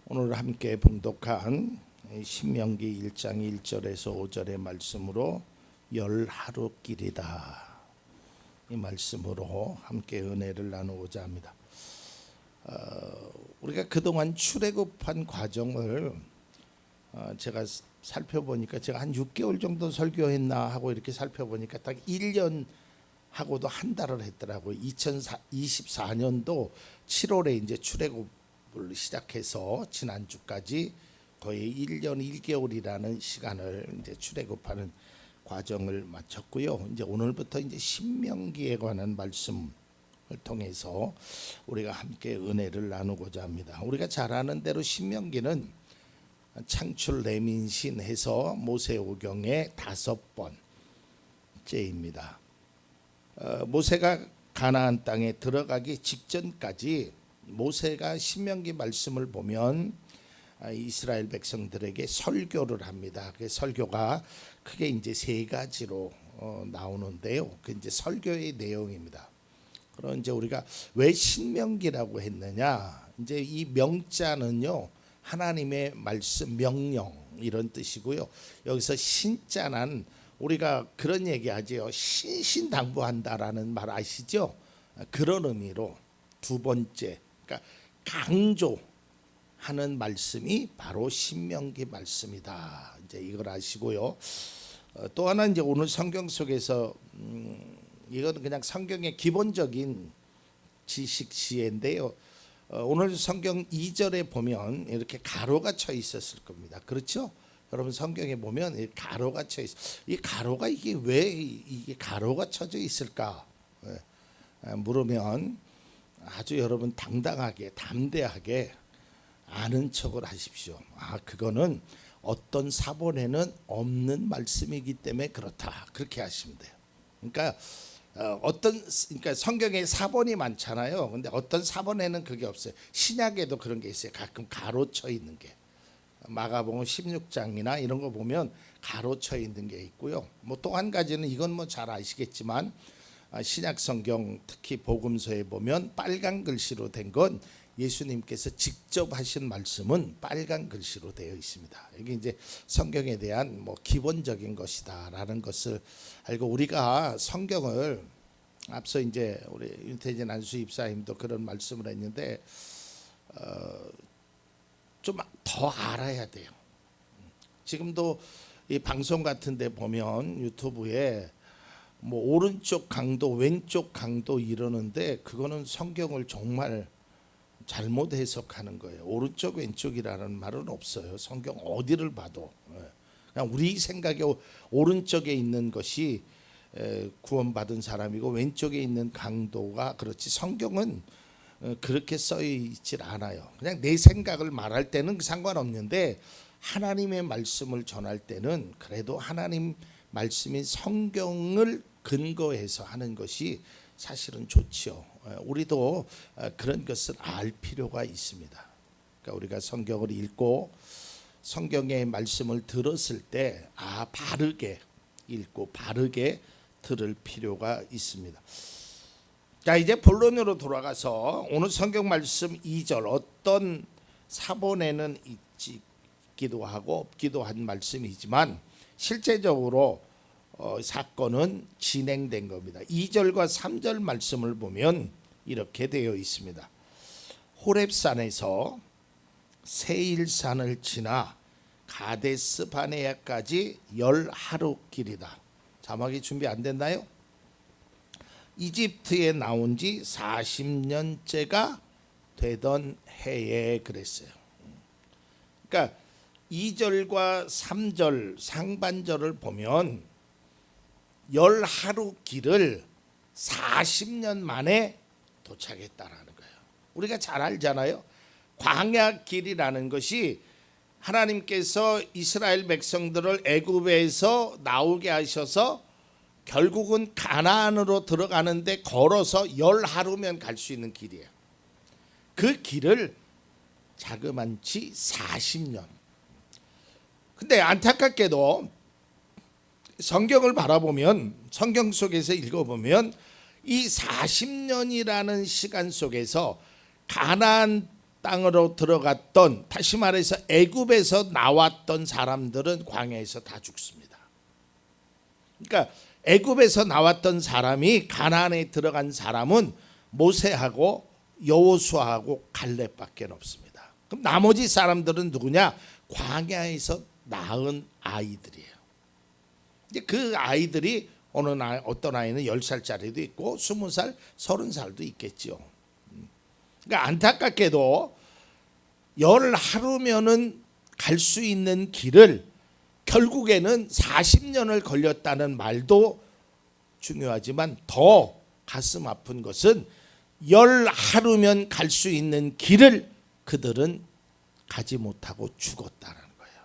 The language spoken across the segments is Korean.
오늘 함께 봉독한 신명기 1장 1절에서 5절의 말씀으로 열 하루길이다, 이 말씀으로 함께 은혜를 나누고자 합니다. 우리가 그동안 출애굽한 과정을 제가 살펴보니까, 제가 한 6개월 정도 설교했나 하고 이렇게 살펴보니까 딱 1년 하고도 한 달을 했더라고요. 2024년도 7월에 이제 출애굽을 시작해서 지난주까지 거의 1년 1개월이라는 시간을 이제 출애굽하는 과정을 마쳤고요. 이제 오늘부터 이제 신명기에 관한 말씀을 통해서 우리가 함께 은혜를 나누고자 합니다. 우리가 잘 아는 대로 신명기는 창출 레민신 해서 모세오경의 5번째입니다. 모세가 가나안 땅에 들어가기 직전까지 모세가 신명기 말씀을 보면 이스라엘 백성들에게 설교를 합니다. 그 설교가 크게 이제 세 가지로 나오는데요. 그 이제 설교의 내용입니다. 그럼 이제 우리가 왜 신명기라고 했느냐? 이제 이 명자는요, 하나님의 말씀, 명령 이런 뜻이고요. 여기서 신자는 우리가 그런 얘기하지요. 신신당부한다라는 말 아시죠? 그런 의미로 두 번째, 그러니까 강조하는 말씀이 바로 신명기 말씀이다. 이제 이걸 아시고요. 또 하나 이제 오늘 성경 속에서 이건 그냥 성경의 기본적인 지식 지혜인데요. 오늘 성경 2절에 보면 이렇게 가로가 쳐 있었을 겁니다. 그렇죠? 여러분 성경에 보면 가로가 쳐 있어. 이 가로가 왜 이게 가로가 쳐져 있을까? 물으면 아주 여러분 당당하게 담대하게 아는 척을 하십시오. 그거는 어떤 사본에는 없는 말씀이기 때문에 그렇다. 그렇게 하시면 돼요. 그러니까 그러니까 성경에 사본이 많잖아요. 근데 어떤 사본에는 그게 없어요. 신약에도 그런 게 있어요. 가끔 가로쳐 있는 게. 마가복음 16장이나 이런 거 보면 가로쳐 있는 게 있고요. 뭐 또 한 가지는 이건 뭐 잘 아시겠지만 신약 성경 특히 복음서에 보면 빨간 글씨로 된 건 예수님께서 직접 하신 말씀은 빨간 글씨로 되어 있습니다. 이게 이제 성경에 대한 뭐 기본적인 것이다라는 것을 알고, 우리가 성경을 앞서 이제 우리 윤태진 안수 입사님도 그런 말씀을 했는데 좀 더 알아야 돼요. 지금도 이 방송 같은 데 보면 유튜브에 뭐 오른쪽 강도 왼쪽 강도 이러는데 그거는 성경을 정말 잘못 해석하는 거예요. 오른쪽 왼쪽이라는 말은 없어요. 성경 어디를 봐도 그냥 우리 생각에 오른쪽에 있는 것이 구원받은 사람이고 왼쪽에 있는 강도가 그렇지, 성경은 그렇게 써 있질 않아요. 그냥 내 생각을 말할 때는 상관없는데 하나님의 말씀을 전할 때는 그래도 하나님 말씀인 성경을 근거해서 하는 것이 사실은 좋지요. 우리도 그런 것을 알 필요가 있습니다. 그러니까 우리가 성경을 읽고 성경의 말씀을 들었을 때 바르게 읽고 바르게 들을 필요가 있습니다. 자, 이제 본론으로 돌아가서 오늘 성경 말씀 2절, 어떤 사본에는 있기도 하고 없기도 한 말씀이지만 실제적으로 사건은 진행된 겁니다. 2절과 3절 말씀을 보면 이렇게 되어 있습니다. 호렙산에서 세일산을 지나 가데스 바네아까지 10하루 길이다. 자막이 준비 안 됐나요? 이집트에 나온 지 40년째가 되던 해에 그랬어요. 그러니까 2절과 3절 상반절을 보면 10하루 길을 40년 만에 도착했다라는 거예요. 우리가 잘 알잖아요. 광야 길이라는 것이 하나님께서 이스라엘 백성들을 애굽에서 나오게 하셔서 결국은 가나안으로 들어가는데 걸어서 10하루면 갈 수 있는 길이에요. 그 길을 자그만치 40년. 근데 안타깝게도 성경을 바라보면, 성경 속에서 읽어보면 이 40년이라는 시간 속에서 가나안 땅으로 들어갔던, 다시 말해서 애굽에서 나왔던 사람들은 광야에서 다 죽습니다. 그러니까 애굽에서 나왔던 사람이 가나안에 들어간 사람은 모세하고 여호수아하고 갈렙밖에 없습니다. 그럼 나머지 사람들은 누구냐? 광야에서 낳은 아이들이에요. 이제 그 아이들이 어떤 아이는 10살짜리도 있고 20살, 30살도 있겠죠. 그러니까 안타깝게도 10하루면은 갈 수 있는 길을 결국에는 40년을 걸렸다는 말도 중요하지만 더 가슴 아픈 것은 10하루면 갈 수 있는 길을 그들은 가지 못하고 죽었다는 거예요.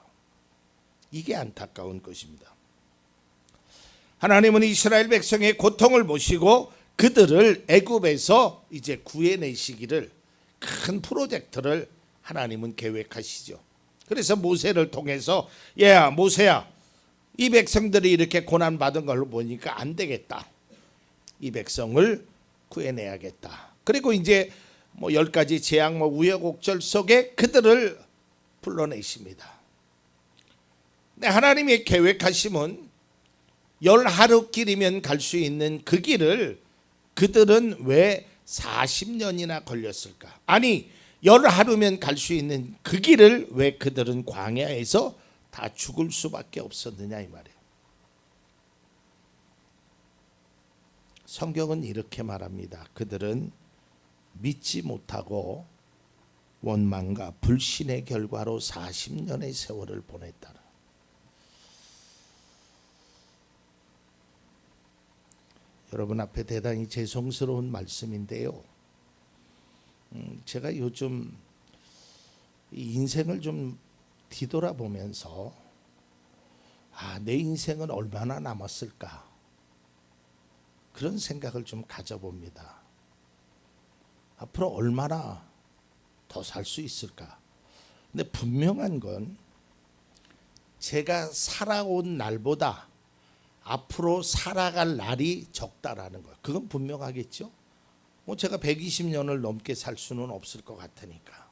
이게 안타까운 것입니다. 하나님은 이스라엘 백성의 고통을 보시고 그들을 애굽에서 이제 구해내시기를 큰 프로젝트를 하나님은 계획하시죠. 그래서 모세를 통해서 야 모세야, 이 백성들이 이렇게 고난받은 걸 보니까 안 되겠다. 이 백성을 구해내야겠다. 그리고 이제 10가지 재앙 우여곡절 속에 그들을 불러내십니다. 근데 하나님의 계획하심은 10하루 길이면 갈 수 있는 그 길을 그들은 왜 40년이나 걸렸을까? 아니 10하루면 갈 수 있는 그 길을 왜 그들은 광야에서 다 죽을 수밖에 없었느냐 이 말이에요. 성경은 이렇게 말합니다. 그들은 믿지 못하고 원망과 불신의 결과로 40년의 세월을 보냈다. 여러분 앞에 대단히 죄송스러운 말씀인데요. 제가 요즘 인생을 좀 뒤돌아보면서 내 인생은 얼마나 남았을까? 그런 생각을 좀 가져봅니다. 앞으로 얼마나 더 살 수 있을까? 근데 분명한 건 제가 살아온 날보다 앞으로 살아갈 날이 적다라는 거예요. 그건 분명하겠죠. 제가 120년을 넘게 살 수는 없을 것 같으니까.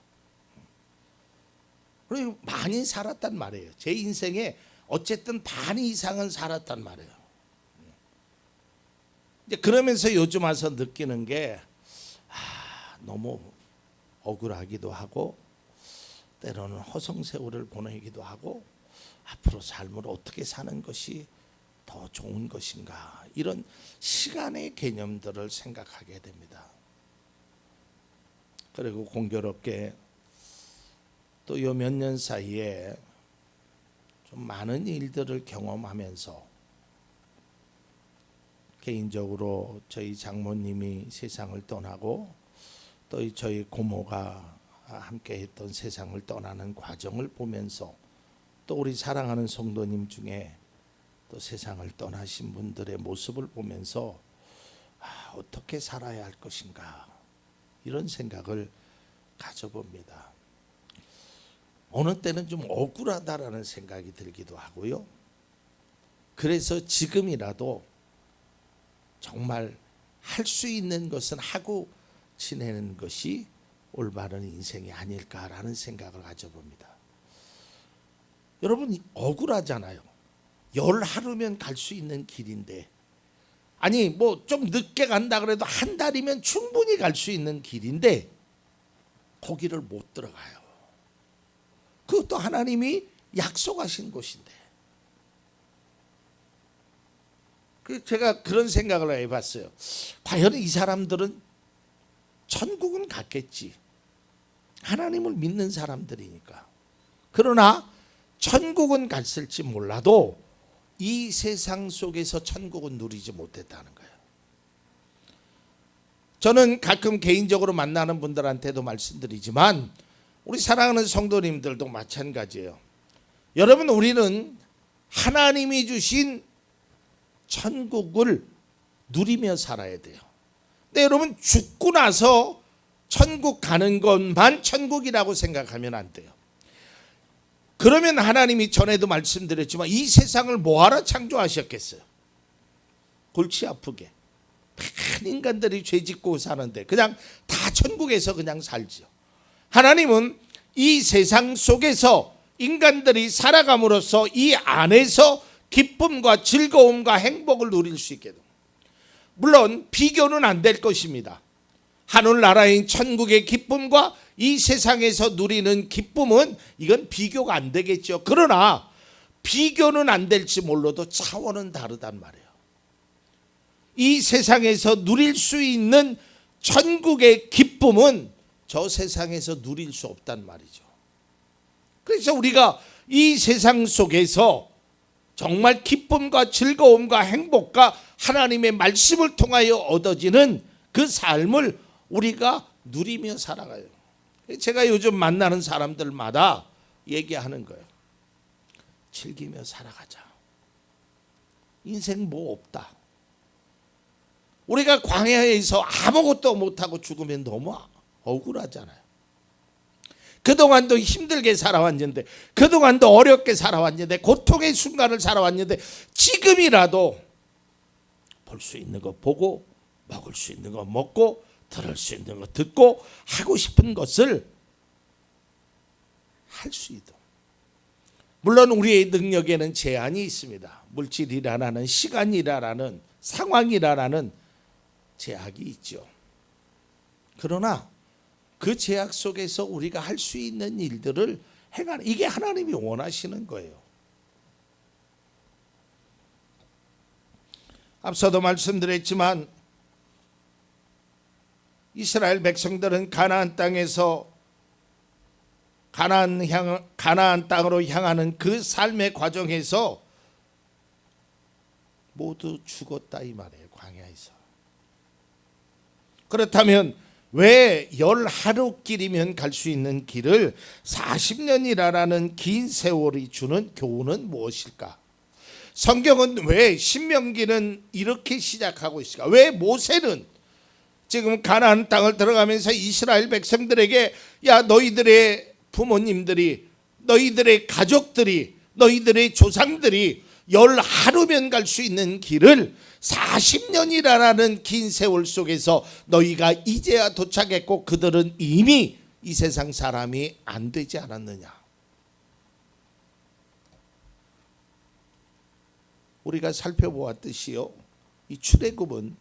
그리고 많이 살았단 말이에요. 제 인생에 어쨌든 반 이상은 살았단 말이에요. 이제 그러면서 요즘 와서 느끼는 게 너무 억울하기도 하고 때로는 허송세월을 보내기도 하고 앞으로 삶을 어떻게 사는 것이 더 좋은 것인가, 이런 시간의 개념들을 생각하게 됩니다. 그리고 공교롭게 또 요 몇 년 사이에 좀 많은 일들을 경험하면서 개인적으로 저희 장모님이 세상을 떠나고 또 저희 고모가 함께 했던 세상을 떠나는 과정을 보면서 또 우리 사랑하는 성도님 중에 또 세상을 떠나신 분들의 모습을 보면서 어떻게 살아야 할 것인가, 이런 생각을 가져봅니다. 어느 때는 좀 억울하다라는 생각이 들기도 하고요. 그래서 지금이라도 정말 할 수 있는 것은 하고 지내는 것이 올바른 인생이 아닐까라는 생각을 가져봅니다. 여러분 억울하잖아요. 10하루면 갈 수 있는 길인데, 아니 좀 늦게 간다 그래도 한 달이면 충분히 갈 수 있는 길인데 거기를 못 들어가요. 그것도 하나님이 약속하신 곳인데. 제가 그런 생각을 해봤어요. 과연 이 사람들은 천국은 갔겠지. 하나님을 믿는 사람들이니까. 그러나 천국은 갔을지 몰라도 이 세상 속에서 천국은 누리지 못했다는 거예요. 저는 가끔 개인적으로 만나는 분들한테도 말씀드리지만 우리 사랑하는 성도님들도 마찬가지예요. 여러분, 우리는 하나님이 주신 천국을 누리며 살아야 돼요. 근데 여러분, 죽고 나서 천국 가는 것만 천국이라고 생각하면 안 돼요. 그러면 하나님이 전에도 말씀드렸지만 이 세상을 뭐하러 창조하셨겠어요? 골치 아프게 다 인간들이 죄짓고 사는데 그냥 다 천국에서 그냥 살죠. 하나님은 이 세상 속에서 인간들이 살아감으로써 이 안에서 기쁨과 즐거움과 행복을 누릴 수 있게 됩니다. 물론 비교는 안 될 것입니다. 하늘나라인 천국의 기쁨과 이 세상에서 누리는 기쁨은 이건 비교가 안 되겠죠. 그러나 비교는 안 될지 몰라도 차원은 다르단 말이에요. 이 세상에서 누릴 수 있는 천국의 기쁨은 저 세상에서 누릴 수 없단 말이죠. 그래서 우리가 이 세상 속에서 정말 기쁨과 즐거움과 행복과 하나님의 말씀을 통하여 얻어지는 그 삶을 우리가 누리며 살아가요. 제가 요즘 만나는 사람들마다 얘기하는 거예요. 즐기며 살아가자. 인생 뭐 없다. 우리가 광야에서 아무것도 못하고 죽으면 너무 억울하잖아요. 그동안도 힘들게 살아왔는데, 그동안도 어렵게 살아왔는데, 고통의 순간을 살아왔는데, 지금이라도 볼 수 있는 거 보고, 먹을 수 있는 거 먹고, 들을 수 있는 거 듣고, 하고 싶은 것을 할 수 있도록. 물론 우리의 능력에는 제한이 있습니다. 물질이라는, 시간이라는, 상황이라는 제약이 있죠. 그러나 그 제약 속에서 우리가 할 수 있는 일들을 행하는, 이게 하나님이 원하시는 거예요. 앞서도 말씀드렸지만 이스라엘 백성들은 가나안 땅에서 가나안 땅으로 향하는 그 삶의 과정에서 모두 죽었다 이 말이에요. 광야에서. 그렇다면 왜 10하루길이면 갈 수 있는 길을 40년이라는 긴 세월이 주는 교훈은 무엇일까? 성경은 왜 신명기는 이렇게 시작하고 있을까? 왜 모세는 지금 가나안 땅을 들어가면서 이스라엘 백성들에게 야, 너희들의 부모님들이, 너희들의 가족들이, 너희들의 조상들이 10하루면 갈 수 있는 길을 40년이라는 긴 세월 속에서 너희가 이제야 도착했고 그들은 이미 이 세상 사람이 안 되지 않았느냐? 우리가 살펴보았듯이요, 이 출애굽은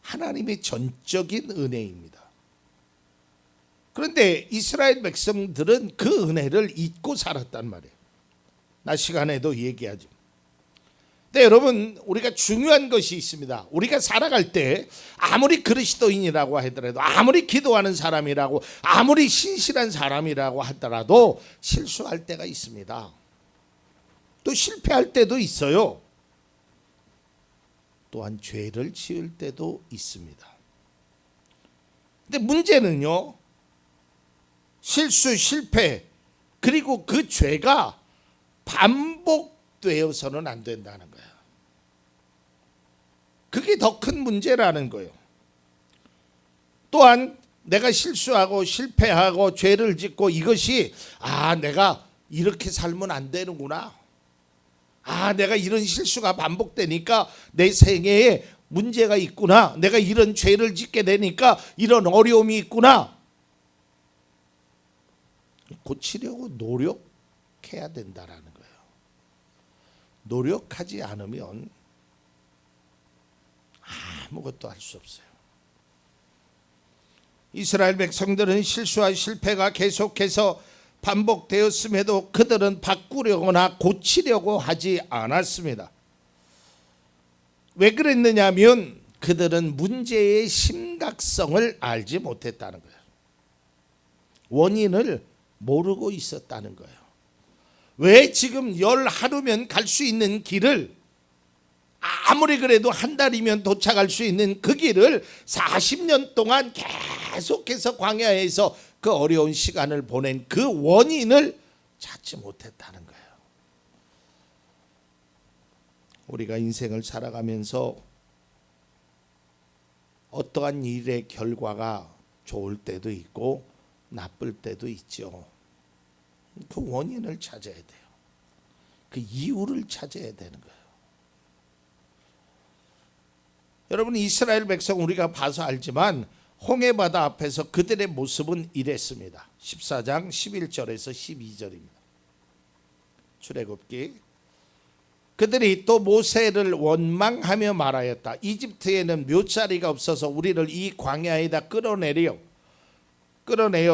하나님의 전적인 은혜입니다. 그런데 이스라엘 백성들은 그 은혜를 잊고 살았단 말이에요. 낮 시간에도 얘기하죠. 근데 여러분, 우리가 중요한 것이 있습니다. 우리가 살아갈 때 아무리 그리스도인이라고 하더라도, 아무리 기도하는 사람이라고, 아무리 신실한 사람이라고 하더라도 실수할 때가 있습니다. 또 실패할 때도 있어요. 또한 죄를 지을 때도 있습니다. 근데 문제는요, 실수, 실패, 그리고 그 죄가 반복되어서는 안 된다는 거예요. 그게 더 큰 문제라는 거예요. 또한 내가 실수하고 실패하고 죄를 짓고 이것이 내가 이렇게 살면 안 되는구나. 내가 이런 실수가 반복되니까 내 생애에 문제가 있구나. 내가 이런 죄를 짓게 되니까 이런 어려움이 있구나. 고치려고 노력해야 된다라는 거예요. 노력하지 않으면 아무것도 할 수 없어요. 이스라엘 백성들은 실수와 실패가 계속해서 반복되었음에도 그들은 바꾸려거나 고치려고 하지 않았습니다. 왜 그랬느냐면 그들은 문제의 심각성을 알지 못했다는 거예요. 원인을 모르고 있었다는 거예요. 왜 지금 10하루면 갈 수 있는 길을, 아무리 그래도 한 달이면 도착할 수 있는 그 길을 40년 동안 계속해서 광야에서 그 어려운 시간을 보낸 그 원인을 찾지 못했다는 거예요. 우리가 인생을 살아가면서 어떠한 일의 결과가 좋을 때도 있고 나쁠 때도 있죠. 그 원인을 찾아야 돼요. 그 이유를 찾아야 되는 거예요. 여러분, 이스라엘 백성 우리가 봐서 알지만 홍해바다 앞에서 그들의 모습은 이랬습니다. 14장 11절에서 12절입니다. 출애굽기. 그들이 또 모세를 원망하며 말하였다. 이집트에는 묘자리가 없어서 우리를 이 광야에다 끌어내어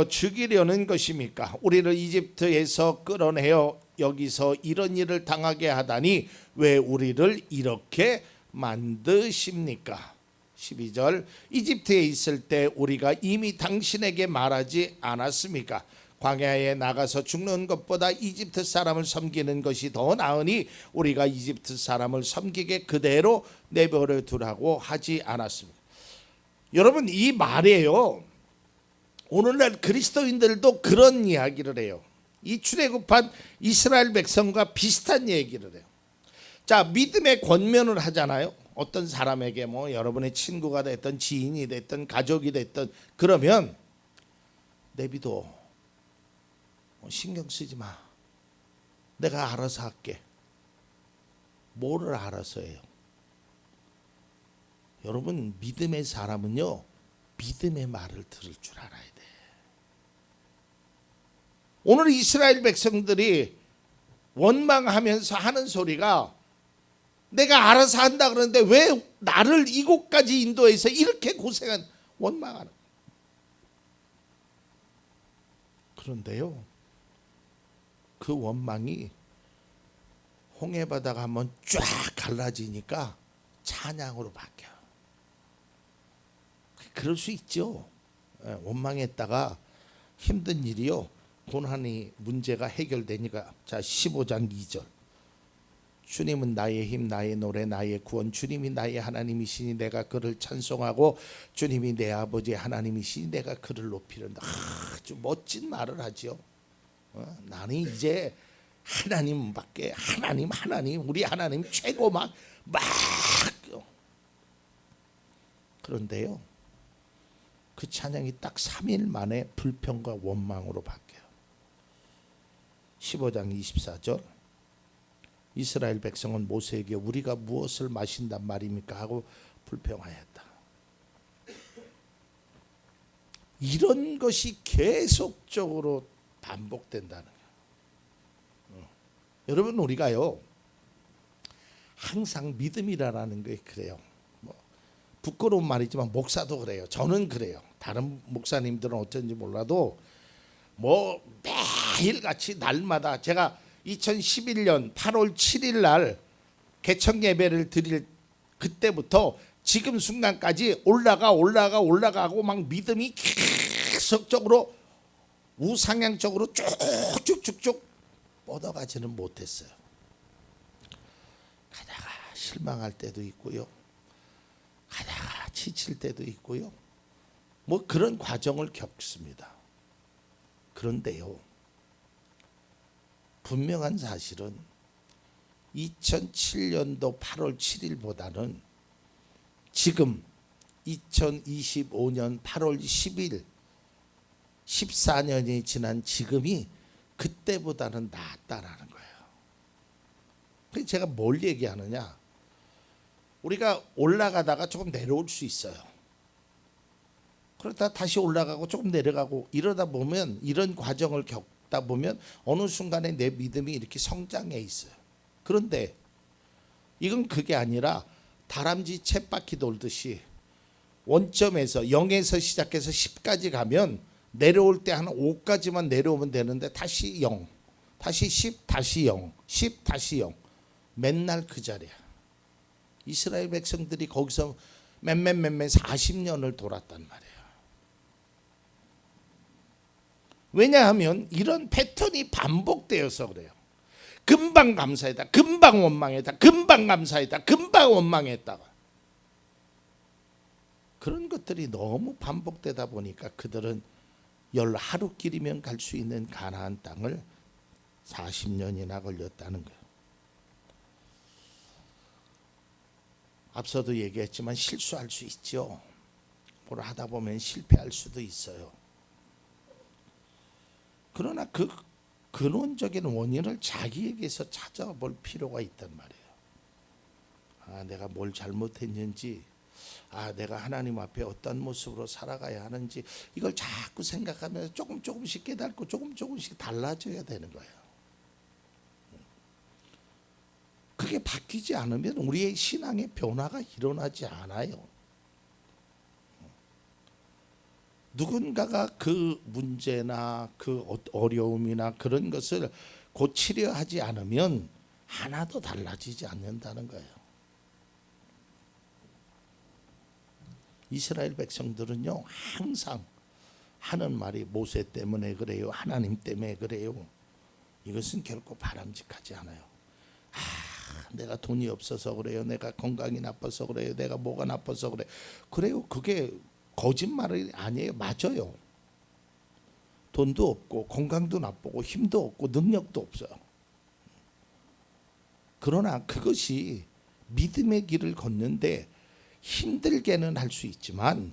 죽이려는 것입니까? 우리를 이집트에서 끌어내어 여기서 이런 일을 당하게 하다니 왜 우리를 이렇게 만드십니까? 12절. 이집트에 있을 때 우리가 이미 당신에게 말하지 않았습니까? 광야에 나가서 죽는 것보다 이집트 사람을 섬기는 것이 더 나으니 우리가 이집트 사람을 섬기게 그대로 내버려 두라고 하지 않았습니까? 여러분, 이 말이에요. 오늘날 그리스도인들도 그런 이야기를 해요. 이 출애굽한 이스라엘 백성과 비슷한 얘기를 해요. 자, 믿음의 권면을 하잖아요. 어떤 사람에게 뭐 여러분의 친구가 됐든 지인이 됐든 가족이 됐든 그러면 내비둬. 신경 쓰지 마. 내가 알아서 할게. 뭐를 알아서 해요? 여러분, 믿음의 사람은요, 믿음의 말을 들을 줄 알아야 돼. 오늘 이스라엘 백성들이 원망하면서 하는 소리가 내가 알아서 한다 그러는데 왜 나를 이곳까지 인도해서 이렇게 고생한 원망하는 거예요. 그런데요, 그 원망이 홍해바다가 한번 쫙 갈라지니까 찬양으로 바뀌어요. 그럴 수 있죠. 원망했다가 힘든 일이요, 고난이 문제가 해결되니까. 자, 15장 2절. 주님은 나의 힘, 나의 노래, 나의 구원. 주님이 나의 하나님이시니 내가 그를 찬송하고 주님이 내 아버지 하나님이시니 내가 그를 높이련다. 아주 멋진 말을 하죠. 나는 이제 하나님밖에, 하나님 우리 하나님 최고 막 그런데요, 그 찬양이 딱 3일 만에 불평과 원망으로 바뀌어요. 15장 24절. 이스라엘 백성은 모세에게 우리가 무엇을 마신단 말입니까? 하고 불평하였다. 이런 것이 계속적으로 반복된다는 거예요. 여러분, 우리가요 항상 믿음이라는 게 그래요. 뭐 부끄러운 말이지만 목사도 그래요. 저는 그래요. 다른 목사님들은 어쩐지 몰라도 뭐 매일같이 날마다, 제가 2011년 8월 7일 날 개청 예배를 드릴 그때부터 지금 순간까지 올라가고 막 믿음이 계속적으로 우상향적으로 쭉쭉쭉쭉 뻗어가지는 못했어요. 가다가 실망할 때도 있고요, 가다가 지칠 때도 있고요, 뭐 그런 과정을 겪습니다. 그런데요, 분명한 사실은 2007년도 8월 7일보다는 지금 2025년 8월 10일 14년이 지난 지금이 그때보다는 낫다라는 거예요. 그래서 제가 뭘 얘기하느냐, 우리가 올라가다가 조금 내려올 수 있어요. 그러다 다시 올라가고 조금 내려가고 이러다 보면, 이런 과정을 겪다 보면 어느 순간에 내 믿음이 이렇게 성장해 있어요. 그런데 이건 그게 아니라 다람쥐 쳇바퀴 돌듯이 원점에서 0에서 시작해서 10까지 가면 내려올 때 한 5까지만 내려오면 되는데 다시 0, 다시 10, 다시 0, 10, 다시 0. 맨날 그 자리야. 이스라엘 백성들이 거기서 몇몇 40년을 돌았단 말이에요. 왜냐하면 이런 패턴이 반복되어서 그래요. 금방 감사했다, 금방 원망했다, 금방 감사했다, 금방 원망했다가, 그런 것들이 너무 반복되다 보니까 그들은 하루길이면 갈 수 있는 가나안 땅을 40년이나 걸렸다는 거예요. 앞서도 얘기했지만 실수할 수 있죠. 뭘 하다 보면 실패할 수도 있어요. 그러나 그 근원적인 원인을 자기에게서 찾아볼 필요가 있단 말이에요. 내가 뭘 잘못했는지, 내가 하나님 앞에 어떤 모습으로 살아가야 하는지 이걸 자꾸 생각하면서 조금씩 깨닫고 조금씩 달라져야 되는 거예요. 그게 바뀌지 않으면 우리의 신앙의 변화가 일어나지 않아요. 누군가가 그 문제나 그 어려움이나 그런 것을 고치려 하지 않으면 하나도 달라지지 않는다는 거예요. 이스라엘 백성들은요, 항상 하는 말이 모세 때문에 그래요, 하나님 때문에 그래요. 이것은 결코 바람직하지 않아요. 내가 돈이 없어서 그래요, 내가 건강이 나빠서 그래요, 내가 뭐가 나빠서 그래요. 그게 거짓말이 아니에요. 맞아요. 돈도 없고 건강도 나쁘고 힘도 없고 능력도 없어요. 그러나 그것이 믿음의 길을 걷는데 힘들게는 할 수 있지만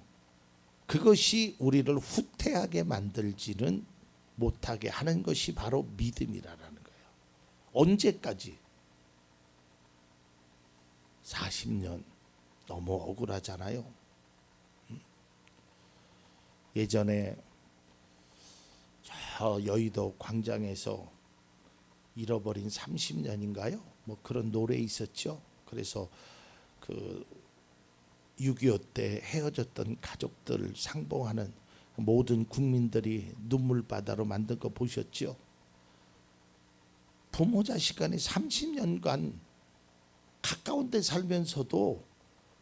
그것이 우리를 후퇴하게 만들지는 못하게 하는 것이 바로 믿음이라는 거예요. 언제까지? 40년 너무 억울하잖아요. 예전에 저 여의도 광장에서 잃어버린 30년인가요? 뭐 그런 노래 있었죠. 그래서 그 6.25 때 헤어졌던 가족들 상봉하는 모든 국민들이 눈물바다로 만든 거 보셨죠? 부모 자식 간에 30년간 가까운 데 살면서도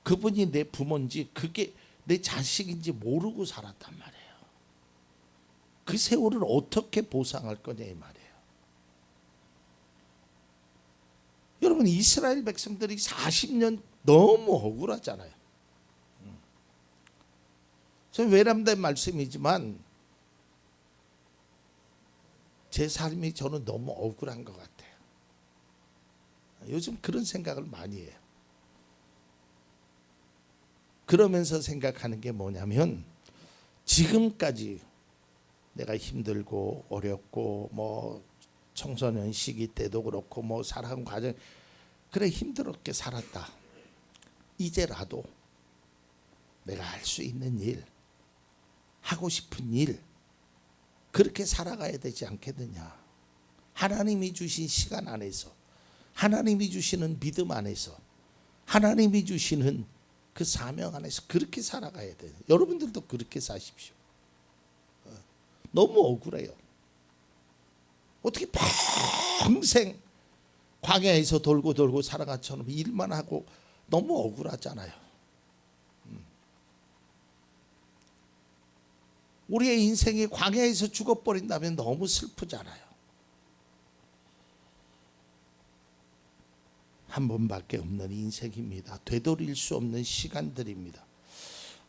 그분이 내 부모인지 그게 내 자식인지 모르고 살았단 말이에요. 그 세월을 어떻게 보상할 거냐 이 말이에요. 여러분, 이스라엘 백성들이 40년 너무 억울하잖아요. 저는 외람된 말씀이지만 제 삶이 저는 너무 억울한 것 같아요. 요즘 그런 생각을 많이 해요. 그러면서 생각하는 게 뭐냐면 지금까지 내가 힘들고 어렵고 뭐 청소년 시기 때도 그렇고 뭐 살아간 과정 그래 힘들었게 살았다. 이제라도 내가 할 수 있는 일, 하고 싶은 일 그렇게 살아가야 되지 않겠느냐. 하나님이 주신 시간 안에서, 하나님이 주시는 믿음 안에서, 하나님이 주시는 그 사명 안에서 그렇게 살아가야 돼요. 여러분들도 그렇게 사십시오. 너무 억울해요. 어떻게 평생 광야에서 돌고 살아가처럼 일만 하고 너무 억울하잖아요. 우리의 인생이 광야에서 죽어버린다면 너무 슬프잖아요. 한 번밖에 없는 인생입니다. 되돌릴 수 없는 시간들입니다.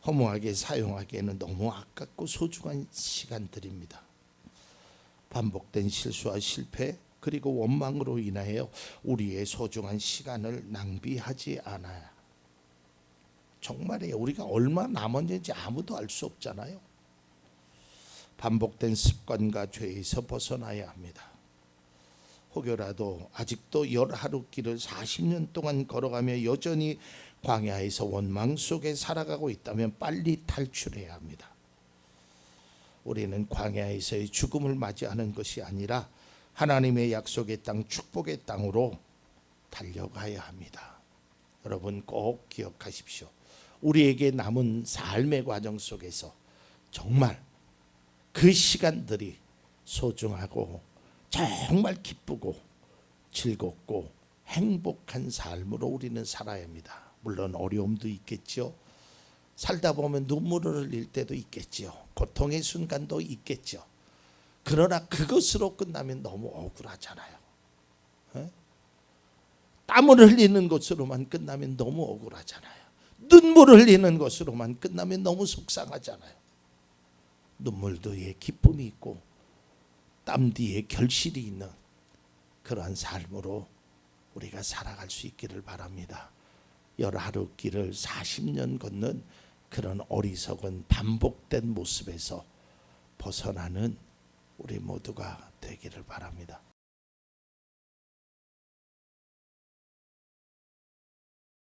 허무하게 사용하기에는 너무 아깝고 소중한 시간들입니다. 반복된 실수와 실패 그리고 원망으로 인하여 우리의 소중한 시간을 낭비하지 않아야. 정말이에요. 우리가 얼마 남았는지 아무도 알 수 없잖아요. 반복된 습관과 죄에서 벗어나야 합니다. 혹여라도 아직도 열 하루 길을 40년 동안 걸어가며 여전히 광야에서 원망 속에 살아가고 있다면 빨리 탈출해야 합니다. 우리는 광야에서의 죽음을 맞이하는 것이 아니라 하나님의 약속의 땅, 축복의 땅으로 달려가야 합니다. 여러분 꼭 기억하십시오. 우리에게 남은 삶의 과정 속에서 정말 그 시간들이 소중하고 정말 기쁘고 즐겁고 행복한 삶으로 우리는 살아야 합니다. 물론 어려움도 있겠죠. 살다 보면 눈물을 흘릴 때도 있겠죠. 고통의 순간도 있겠죠. 그러나 그것으로 끝나면 너무 억울하잖아요. 땀을 흘리는 것으로만 끝나면 너무 억울하잖아요. 눈물을 흘리는 것으로만 끝나면 너무 속상하잖아요. 눈물 뒤에 기쁨이 있고 땀 뒤에 결실이 있는 그러한 삶으로 우리가 살아갈 수 있기를 바랍니다. 열 하루 길을 40년 걷는 그런 어리석은 반복된 모습에서 벗어나는 우리 모두가 되기를 바랍니다.